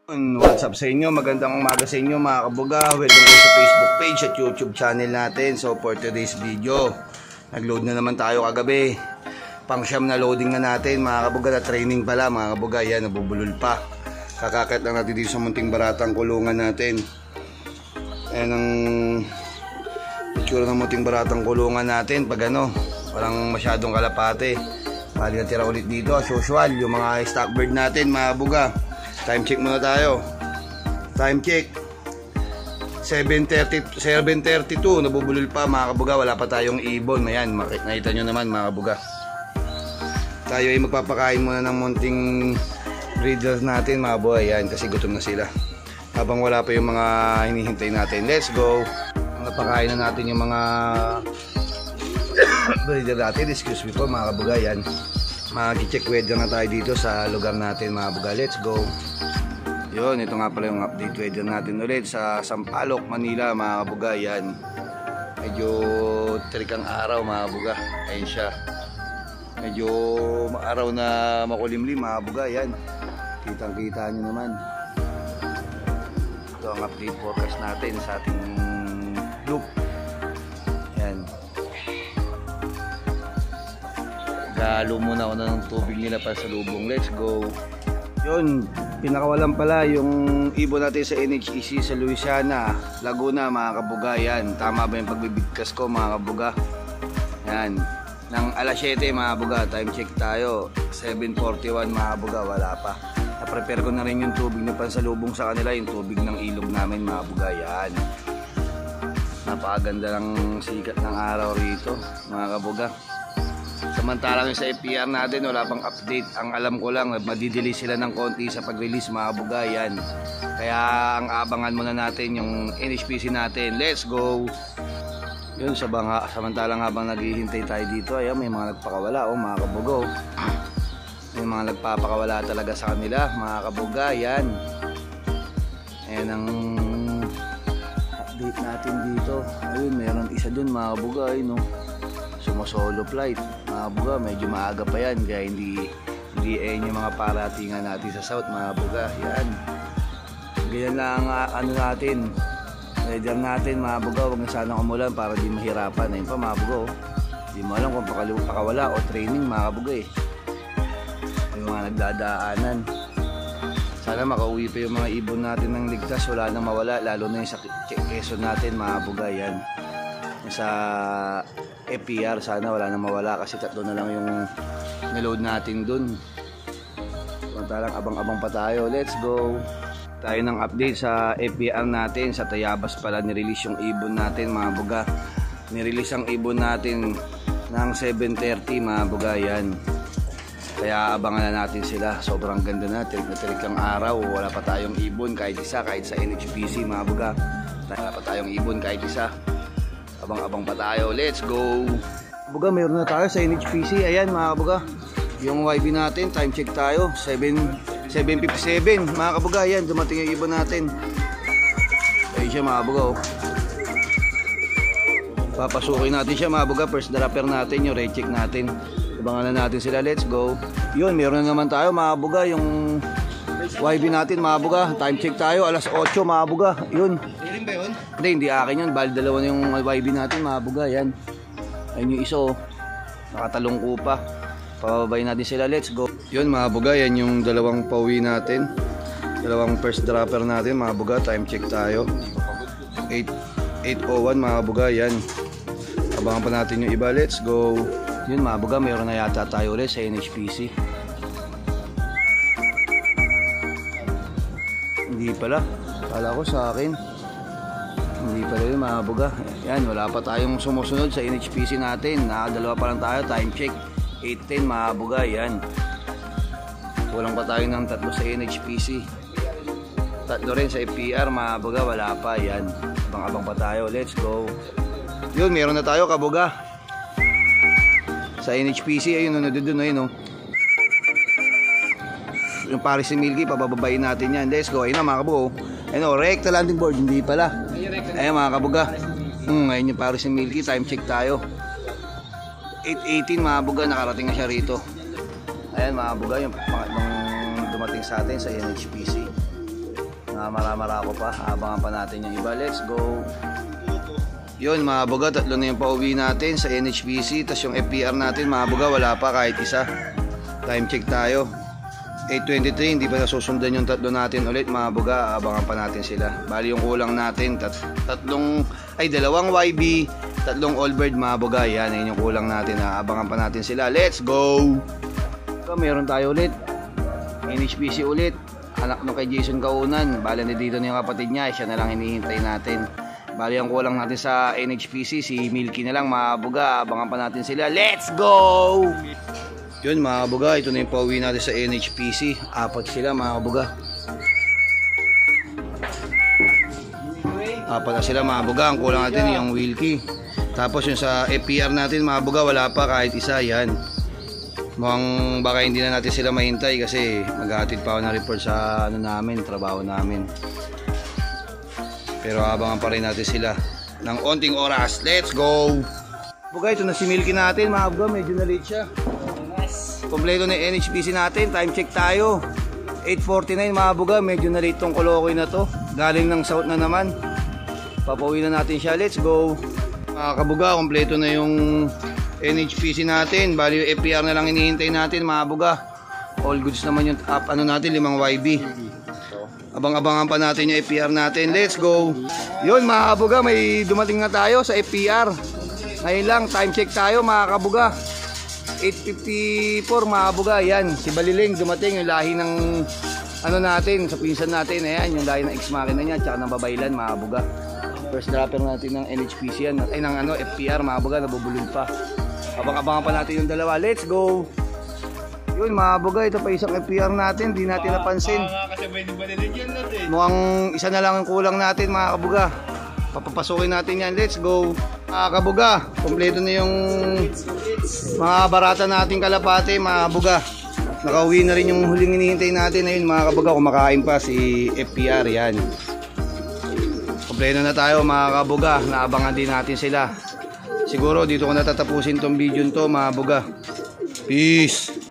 What's up sa inyo? Magandang umaga sa inyo mga kabuga. Welcome kayo sa Facebook page at YouTube channel natin. So for today's video, nag-load na naman tayo kagabi. Pang-siyam na loading na natin mga kabuga, na training pala mga kabuga. Yan, nabubulol pa. Kakakit lang natin dito sa munting baratang kulungan natin. Ayan ang itsura ng munting baratang kulungan natin. Pag ano, walang masyadong kalapate. Bali na tira ulit dito as usual, yung mga stock bird natin mga kabuga. Time check muna tayo. Time check 7:32. Nabubulol pa mga kabuga. Wala pa tayong ibon. Ayan, nakita nyo naman mga kabuga. Tayo ay magpapakain muna ng munting breeders natin mga kabuga. Ayan, kasi gutom na sila. Habang wala pa yung mga hinihintay natin. Let's go. Napakain na natin yung mga breeder natin. Excuse me po mga kabuga. Ayan, mag-check weather na tayo dito sa lugar natin mga kabuga. Let's go. Yun, ito nga pala yung update weather natin ulit sa Sampaloc, Manila mga kabuga. Yan, medyo trikang araw mga kabuga. Ayun siya, medyo araw na makulimlim mga kabuga. Yan, kitang kita nyo naman. Ito ang update forecast natin sa ating loop. Yan, galo muna ako ng tubig nila para sa lubong. Let's go. Yun, pinakawalan pala yung ibon natin sa NHEC sa Louisiana, Laguna mga kabuga. Yan, tama ba yung pagbibigkas ko mga kabuga? Yan, ng alas 7 mga kabuga. Time check tayo 7:41 mga kabuga. Wala pa. Na-prepare ko na rin yung tubig na pansalubong sa kanila, yung tubig ng ilog namin mga kabuga. Yan, napakaganda ng sikat ng araw rito mga kabuga. Samantalang sa FPR natin wala pang update. Ang alam ko lang, madidili sila ng konti sa pag-release mga kabuga. Yan, kaya ang abangan muna natin yung NHPC natin. Let's go. Yun, samantalang habang naghihintay tayo dito, ayan, may mga nagpakawala mga kabuga. May mga nagpapakawala talaga sa kanila mga kabuga. Yan, ayan ang update natin dito. Ayun, meron isa dun mga kabuga. Ayun, no, sumasolo flight mga kabuga. Medyo maaga pa yan, kaya hindi yung mga paratingan natin sa south mga kabuga. Yan, ganyan lang ano natin, weather natin mga kabuga. Huwag na sanang umulan para di mahirapan. Ayun pa mga kabuga, di mo alam kung pakawala o training mga kabuga yung mga nagdadaanan. Sana makauwi pa yung mga ibon natin ng ligtas, wala nang mawala, lalo na yung sa Quezon natin mga kabuga. Yan, sa FPR sana wala na mawala, kasi tatlo na lang yung niload natin dun. Samantalang abang-abang pa tayo. Let's go. Tayo ng update sa FPR natin. Sa Tayabas pala nirelease yung ibon natin mga buga. Nirelease ang ibon natin ng 7:30 mga buga. Yan, kaya abangan na natin sila. Sobrang ganda na, tirik na tirik ang araw. Wala pa tayong ibon kahit isa, kahit sa NHPC mga buga. Wala pa tayong ibon kahit isa. Abang-abang pa tayo. Let's go. Buga, mayroon na tayo sa NHPC. Ayan mga kabuga, yung YB natin. Time check tayo 7:57 mga kabuga. Ayan, dumating yung ibon natin. Ayun siya mga kabuga. Papasukin natin siya mga kabuga. First dropper natin, yung recheck natin. Abangan na natin sila. Let's go. Yun, mayroon na naman tayo mga kabuga, yung YB natin mga kabuga. Time check tayo alas 8 mga kabuga. Yun, hindi akin yun. Bali dalawa na yung YB natin mga kabuga. Yan, ayun yung iso, nakatalong ko pa. Pababay natin sila. Let's go. Yun mga kabuga, yan yung dalawang pauwi natin, dalawang first dropper natin mga kabuga. Time check tayo 8:01 mga kabuga. Yan, abangan pa natin yung iba. Let's go. Yun mga kabuga, mayroon na yata tayo ulit sa NHPC. Hindi pala, kala ko sa akin. Hindi pala yun mga kabuga. Yan, wala pa tayong sumusunod sa NHPC natin. Nakadalawa pa lang tayo. Time check 8:10 mga kabuga. Yan, kulang pa tayo ng tatlo sa NHPC, tatlo rin sa FPR mga kabuga. Wala pa. Yan, abang-abang pa tayo. Let's go. Yun, meron na tayo kabuga sa NHPC. Ayun, doon, ayun, yung Paris si Milky, pabababayin natin yan. Let's go. Ayun na mga kabuga. Ayun, recta landing board. Hindi pala. Ayun mga kabuga. Ayun yung Paris si Milky. Time check tayo 8:18 mga kabuga. Nakarating na siya rito. Ayan mga kabuga, yung pangatlong dumating sa atin sa NHPC. Mara-mara ko pa. Abangan pa natin yung iba. Let's go. Yun mga buga, tatlo na yung pauwi natin sa NHPC. Tapos yung FPR natin mga buga, wala pa kahit isa. Time check tayo. 8:23, hindi pa nasusundan yung tatlo natin ulit mga buga. Abangan pa natin sila. Bali yung kulang natin, dalawang YB, tatlong Allbird mga buga. Yan yung kulang natin. Abangan pa natin sila. Let's go. So, meron tayo ulit. NHPC ulit. Anak nung kay Jason Kaunan. Bali dito na yung kapatid niya. Siya na lang hinihintay natin. Bali ang kulang natin sa NHPC, si Milky na lang mga buga. Abangan pa natin sila. Let's go! Yun mga buga, ito na yung pauwi natin sa NHPC. Apat sila mga buga. Apat na sila mga buga. Ang kulang natin yung Wilkie. Tapos yung sa FPR natin mga buga, wala pa kahit isa. Yan. Mukhang baka hindi na natin sila mahintay kasi maghahatid pa ako ng report sa trabaho namin. Pero abangan pa rin natin sila ng onting oras. Let's go! Buga, ito na si Milky natin mga buga. Medyo na late siya. Kompleto na yung NHPC natin. Time check tayo. 8:49 mga buga. Medyo na late tong Kolokoy na to. Galing ng south na naman. Papauwi na natin siya. Let's go! Mga kabuga, kompleto na yung NHPC natin. Bali yung FPR na lang hinihintay natin mga buga. All goods naman yung natin, 5 YB. Abang-abangan pa natin yung FPR natin. Let's go. Yun mga kabuga, may dumating na tayo sa FPR. Ngayon lang, time check tayo mga kabuga. 8:54 mga kabuga. Yan, si Baliling dumating, yung lahi ng natin, sa pinsan natin. Ayan, yung lahi ng ex-makina niya, tsaka ng babaylan mga kabuga. First dropper natin ng NHPC yan. Ay, ng FPR mga kabuga, nabubulog pa. Abang-abangan pa natin yung dalawa. Let's go. Yun mga buga, ito pa isang FPR natin, di natin napansin. Mukhang isa na lang ang kulang natin mga kabuga. Papapasukin natin yan, let's go. Mga kabuga, kompleto na yung mga barata nating kalapate mga kabuga. Nakauwi na rin yung huling hinihintay natin. Ayun mga kabuga, kumakain pa si FPR yan. Kompleto na tayo mga kabuga, naabangan din natin sila. Siguro dito ko natatapusin tong video to mga kabuga. Peace.